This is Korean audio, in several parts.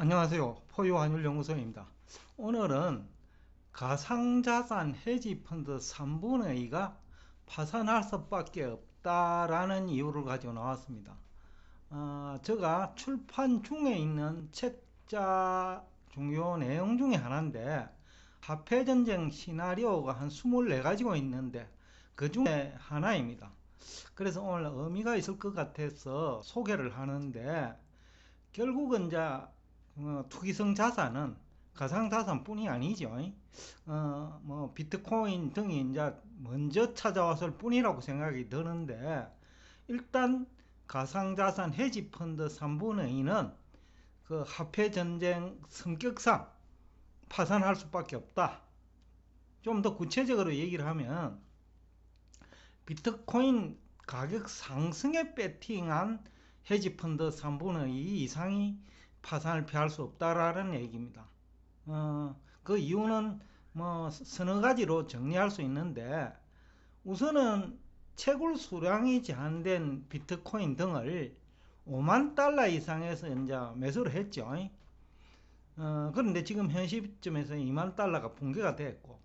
안녕하세요. 포유환율연구소입니다. 오늘은 가상자산 헤지펀드 3분의 2가 파산할 수밖에 없다라는 이유를 가지고 나왔습니다. 제가 출판 중에 있는 책자 중요 내용 중에 하나인데, 화폐전쟁 시나리오가 한 24가지가 있는데 그 중에 하나입니다. 그래서 오늘 의미가 있을 것 같아서 소개를 하는데, 결국은 이제 투기성 자산은 가상자산뿐이 아니죠. 비트코인 등이 이제 먼저 찾아왔을 뿐이라고 생각이 드는데, 일단 가상자산 헤지펀드 3분의 2는 그 화폐전쟁 성격상 파산할 수밖에 없다. 좀 더 구체적으로 얘기를 하면, 비트코인 가격 상승에 배팅한 헤지펀드 3분의 2 이상이 파산을 피할 수 없다라는 얘기입니다. 그 이유는 서너 가지로 정리할 수 있는데, 우선은 채굴 수량이 제한된 비트코인 등을 5만 달러 이상에서 이제 매수를 했죠. 그런데 지금 현 시점에서 2만 달러가 붕괴가 됐고,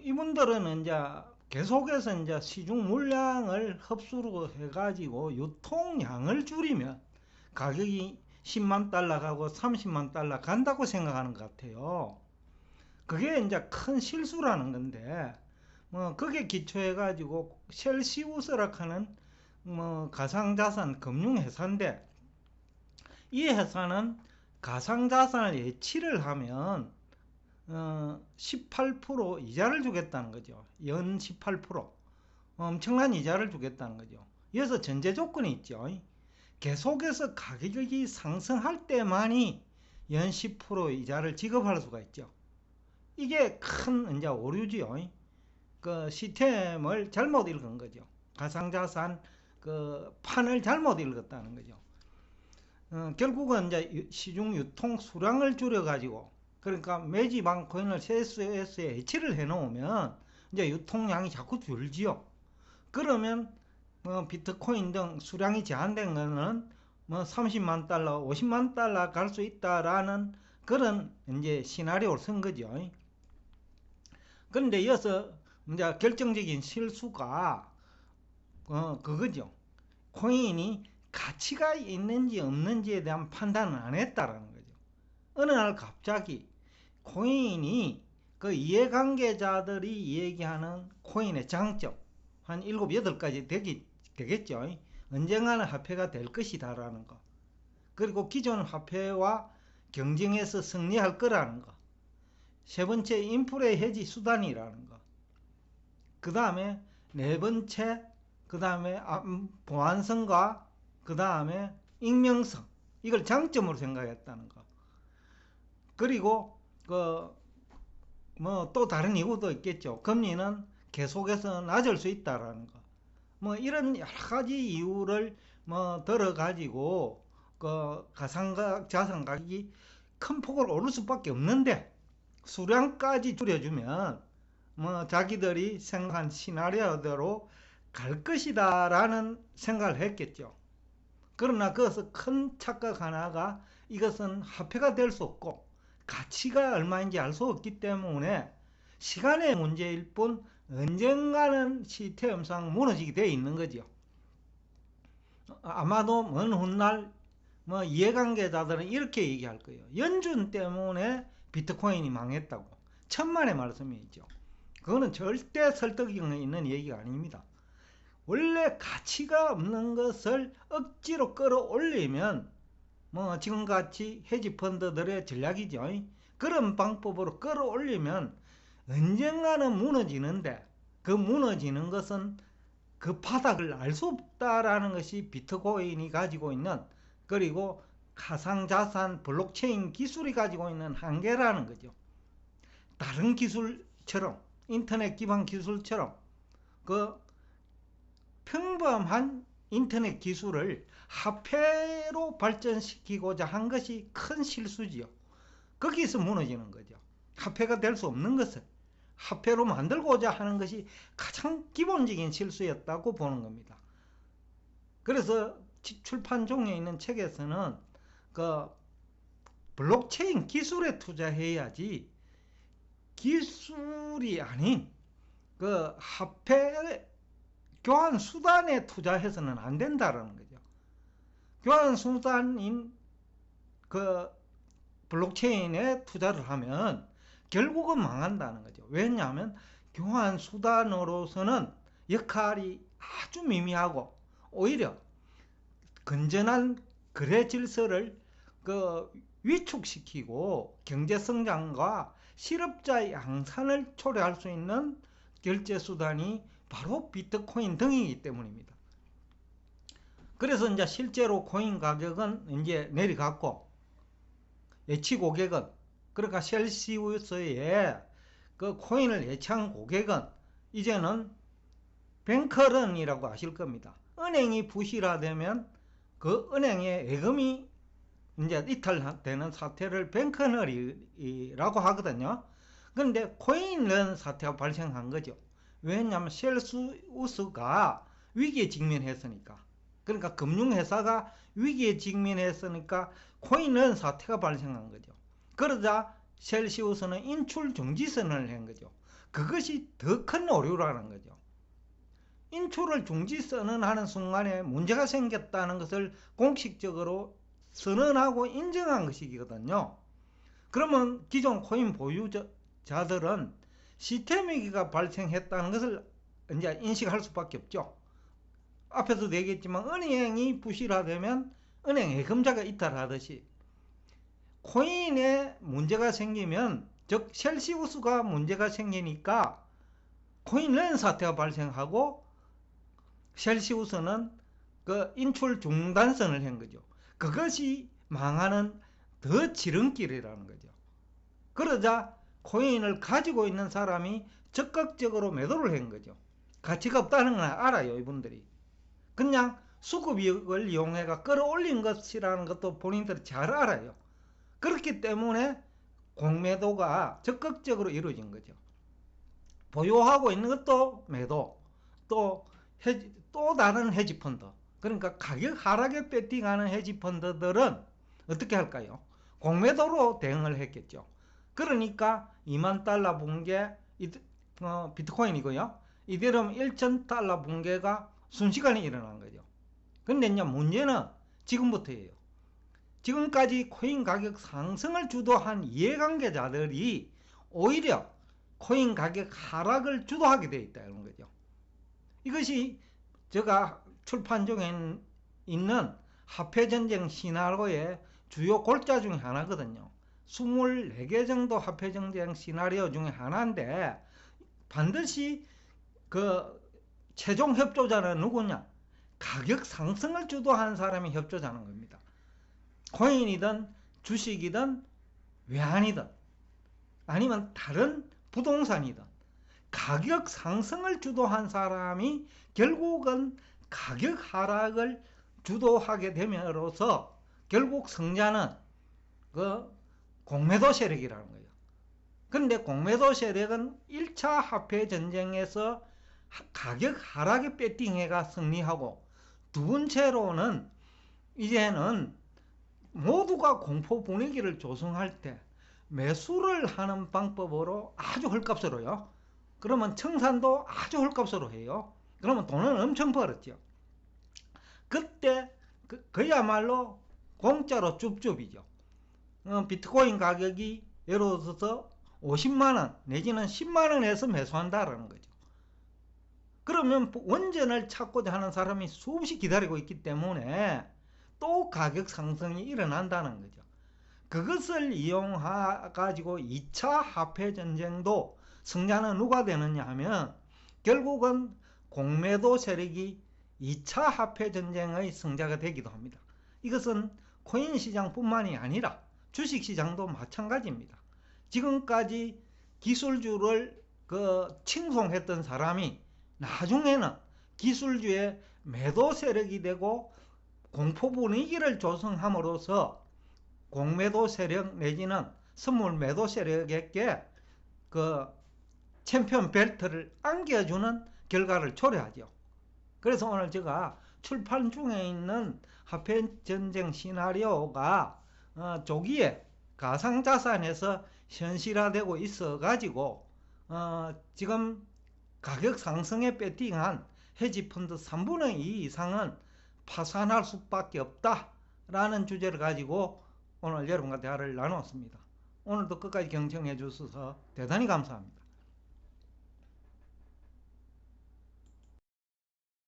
이분들은 이제 계속해서 이제 시중 물량을 흡수로 해가지고 유통량을 줄이면 가격이 10만 달러 가고 30만 달러 간다고 생각하는 것 같아요. 그게 이제 큰 실수라는 건데, 그게 기초해가지고 셀시우스라 하는 가상자산 금융회사인데, 이 회사는 가상자산을 예치를 하면 18% 이자를 주겠다는 거죠. 연 18%. 엄청난 이자를 주겠다는 거죠. 여기서 전제 조건이 있죠. 계속해서 가격이 상승할 때만이 연 10% 이자를 지급할 수가 있죠. 이게 큰 이제 오류지요. 그 시스템을 잘못 읽은 거죠. 가상자산 그 판을 잘못 읽었다는 거죠. 결국은 이제 시중 유통 수량을 줄여가지고, 그러니까 매지방 코인을 CSS에 해치를 해놓으면 이제 유통량이 자꾸 줄지요. 그러면 비트코인 등 수량이 제한된 거는 30만 달러, 50만 달러 갈 수 있다라는 그런 이제 시나리오를 쓴 거죠. 그런데 이어서 이제 결정적인 실수가 그거죠. 코인이 가치가 있는지 없는지에 대한 판단을 안 했다라는 거죠. 어느 날 갑자기 코인이 그 이해관계자들이 얘기하는 코인의 장점 한 7, 8가지 되겠죠. 언젠가는 화폐가 될 것이다라는 거. 그리고 기존 화폐와 경쟁해서 승리할 거라는 거. 세 번째, 인플레 해지 수단이라는 거. 그 다음에 네 번째, 그 다음에 보안성과 그 다음에 익명성. 이걸 장점으로 생각했다는 거. 그리고 또 다른 이유도 있겠죠. 금리는 계속해서 낮을 수 있다라는 거. 이런 여러 가지 이유를 들어가지고 그 가상자산 가격이 큰 폭으로 오를 수밖에 없는데, 수량까지 줄여주면 자기들이 생각한 시나리오대로 갈 것이다라는 생각을 했겠죠. 그러나 그것은 큰 착각 하나가, 이것은 화폐가 될 수 없고 가치가 얼마인지 알 수 없기 때문에 시간의 문제일 뿐 언젠가는 시스템상 무너지게 되어 있는 거죠. 아마도 먼 훗날 이해관계자들은 이렇게 얘기할 거예요. 연준 때문에 비트코인이 망했다고. 천만의 말씀이죠. 그거는 절대 설득이 있는 얘기가 아닙니다. 원래 가치가 없는 것을 억지로 끌어올리면 지금같이 헤지펀드들의 전략이죠. 그런 방법으로 끌어올리면 언젠가는 무너지는데, 그 무너지는 것은 그 바닥을 알 수 없다라는 것이 비트코인이 가지고 있는, 그리고 가상자산 블록체인 기술이 가지고 있는 한계라는 거죠. 다른 기술처럼, 인터넷 기반 기술처럼 그 평범한 인터넷 기술을 화폐로 발전시키고자 한 것이 큰 실수지요. 거기서 무너지는 거죠. 화폐가 될 수 없는 것을 화폐로 만들고자 하는 것이 가장 기본적인 실수였다고 보는 겁니다. 그래서 출판 중에 있는 책에서는 그 블록체인 기술에 투자해야지 기술이 아닌 그 화폐 교환 수단에 투자해서는 안 된다라는 거죠. 교환 수단인 그 블록체인에 투자를 하면 결국은 망한다는 거죠. 왜냐하면 교환 수단으로서는 역할이 아주 미미하고 오히려 건전한 거래 질서를 위축시키고 경제 성장과 실업자 양산을 초래할 수 있는 결제 수단이 바로 비트코인 등이기 때문입니다. 그래서 이제 실제로 코인 가격은 이제 내려갔고 예치 고객은 그러니까 셀시우스의 그 코인을 예치한 고객은 이제는 뱅커런이라고 아실 겁니다. 은행이 부실화되면 그 은행의 예금이 이제 이탈되는 사태를 뱅커런이라고 하거든요. 그런데 코인런 사태가 발생한 거죠. 왜냐하면 셀시우스가 위기에 직면했으니까. 그러니까 금융회사가 위기에 직면했으니까 코인런 사태가 발생한 거죠. 그러자 셀시우스는 인출 정지 선언을 한 거죠. 그것이 더 큰 오류라는 거죠. 인출을 중지 선언하는 순간에 문제가 생겼다는 것을 공식적으로 선언하고 인정한 것이거든요. 그러면 기존 코인 보유자들은 시스템 위기가 발생했다는 것을 이제 인식할 수밖에 없죠. 앞에서도 얘기했지만 은행이 부실화되면 은행 예금자가 이탈하듯이 코인에 문제가 생기면 즉 셀시우스가 문제가 생기니까 코인런 사태가 발생하고 셀시우스는 그 인출 중단선을 한 거죠. 그것이 망하는 더 지름길이라는 거죠. 그러자 코인을 가지고 있는 사람이 적극적으로 매도를 한 거죠. 가치가 없다는 걸 알아요, 이분들이. 그냥 수급을 이용해가 끌어올린 것이라는 것도 본인들이 잘 알아요. 그렇기 때문에 공매도가 적극적으로 이루어진 거죠. 보유하고 있는 것도 매도, 또 다른 헤지펀드, 그러니까 가격 하락에 배팅하는 헤지펀드들은 어떻게 할까요? 공매도로 대응을 했겠죠. 그러니까 2만 달러 붕괴 비트코인이고요. 이대로면 1,000달러 붕괴가 순식간에 일어난 거죠. 근데 이제 문제는 지금부터예요. 지금까지 코인 가격 상승을 주도한 이해관계자들이 오히려 코인 가격 하락을 주도하게 되어 있다는 거죠. 이것이 제가 출판 중에 있는 화폐전쟁 시나리오의 주요 골자 중에 하나거든요. 24개 정도 화폐전쟁 시나리오 중에 하나인데 반드시 그 최종 협조자는 누구냐? 가격 상승을 주도하는 사람이 협조자는 겁니다. 코인이든 주식이든 외환이든 아니면 다른 부동산이든 가격 상승을 주도한 사람이 결국은 가격 하락을 주도하게 됨으로써 결국 승자는 그 공매도 세력이라는 거예요. 그런데 공매도 세력은 1차 화폐 전쟁에서 가격 하락에 배팅해가 승리하고 두 번째로는 이제는 모두가 공포 분위기를 조성할 때 매수를 하는 방법으로 아주 헐값으로요. 그러면 청산도 아주 헐값으로 해요. 그러면 돈은 엄청 벌었죠. 그때 그야말로 공짜로 줍줍이죠. 비트코인 가격이 예를 들어서 50만원 내지는 10만원에서 매수한다라는 거죠. 그러면 원전을 찾고자 하는 사람이 수없이 기다리고 있기 때문에 또 가격 상승이 일어난다는 거죠. 그것을 이용해가지고 2차 화폐 전쟁도 승자는 누가 되느냐 하면 결국은 공매도 세력이 2차 화폐 전쟁의 승자가 되기도 합니다. 이것은 코인 시장뿐만이 아니라 주식 시장도 마찬가지입니다. 지금까지 기술주를 칭송했던 사람이 나중에는 기술주의 매도 세력이 되고 공포 분위기를 조성함으로써 공매도 세력 내지는 선물 매도 세력에게 그 챔피언 벨트를 안겨주는 결과를 초래하죠. 그래서 오늘 제가 출판 중에 있는 화폐 전쟁 시나리오가 조기에 가상자산에서 현실화되고 있어 가지고 지금 가격 상승에 베팅한 헤지펀드 3분의 2 이상은 파산할 수밖에 없다라는 주제를 가지고 오늘 여러분과 대화를 나누었습니다. 오늘도 끝까지 경청해 주셔서 대단히 감사합니다.